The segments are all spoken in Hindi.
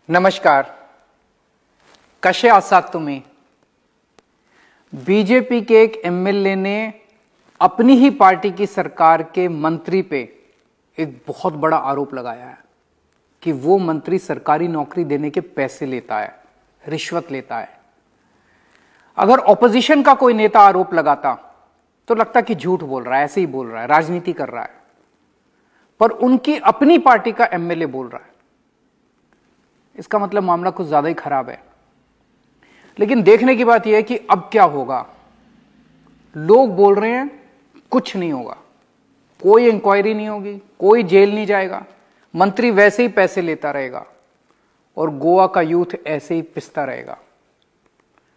नमस्कार. कसे आसात तुम्ही? बीजेपी के एक एमएलए ने अपनी ही पार्टी की सरकार के मंत्री पे एक बहुत बड़ा आरोप लगाया है कि वो मंत्री सरकारी नौकरी देने के पैसे लेता है, रिश्वत लेता है. अगर ऑपोजिशन का कोई नेता आरोप लगाता तो लगता कि झूठ बोल रहा है, ऐसे ही बोल रहा है, राजनीति कर रहा है. पर उनकी अपनी पार्टी का एमएलए बोल रहा है, इसका मतलब मामला कुछ ज्यादा ही खराब है. लेकिन देखने की बात यह है कि अब क्या होगा. लोग बोल रहे हैं कुछ नहीं होगा, कोई इंक्वायरी नहीं होगी, कोई जेल नहीं जाएगा, मंत्री वैसे ही पैसे लेता रहेगा और गोवा का यूथ ऐसे ही पिसता रहेगा.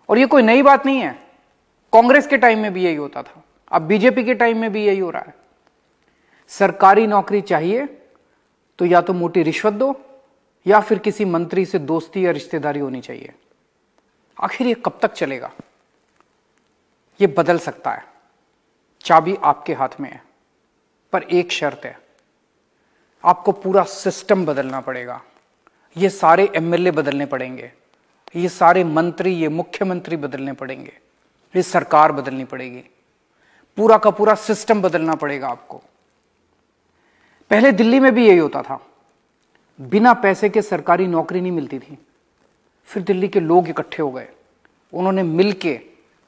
और ये कोई नई बात नहीं है, कांग्रेस के टाइम में भी यही होता था, अब बीजेपी के टाइम में भी यही हो रहा है. सरकारी नौकरी चाहिए तो या तो मोटी रिश्वत दो या फिर किसी मंत्री से दोस्ती या रिश्तेदारी होनी चाहिए. आखिर ये कब तक चलेगा? ये बदल सकता है, चाबी आपके हाथ में है, पर एक शर्त है, आपको पूरा सिस्टम बदलना पड़ेगा. ये सारे एमएलए बदलने पड़ेंगे, ये सारे मंत्री, ये मुख्यमंत्री बदलने पड़ेंगे, ये सरकार बदलनी पड़ेगी, पूरा का पूरा सिस्टम बदलना पड़ेगा आपको. पहले दिल्ली में भी यही होता था, बिना पैसे के सरकारी नौकरी नहीं मिलती थी. फिर दिल्ली के लोग इकट्ठे हो गए, उन्होंने मिलके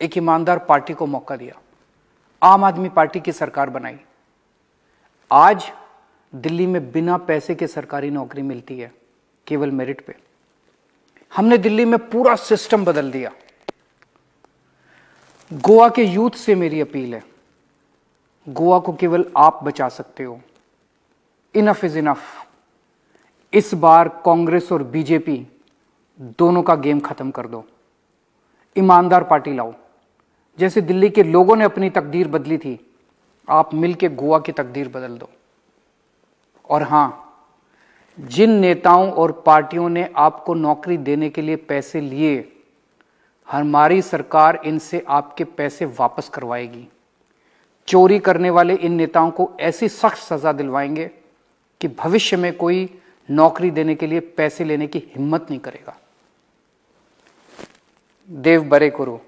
एक ईमानदार पार्टी को मौका दिया, आम आदमी पार्टी की सरकार बनाई. आज दिल्ली में बिना पैसे के सरकारी नौकरी मिलती है, केवल मेरिट पे. हमने दिल्ली में पूरा सिस्टम बदल दिया. गोवा के यूथ से मेरी अपील है, गोवा को केवल आप बचा सकते हो. Enough is enough. इस बार कांग्रेस और बीजेपी दोनों का गेम खत्म कर दो. ईमानदार पार्टी लाओ. जैसे दिल्ली के लोगों ने अपनी तकदीर बदली थी, आप मिलके गोवा की तकदीर बदल दो. और हां, जिन नेताओं और पार्टियों ने आपको नौकरी देने के लिए पैसे लिए, हमारी सरकार इनसे आपके पैसे वापस करवाएगी. चोरी करने वाले इन नेताओं को ऐसी सख्त सजा दिलवाएंगे कि भविष्य में कोई नौकरी देने के लिए पैसे लेने की हिम्मत नहीं करेगा. देव बरे करो.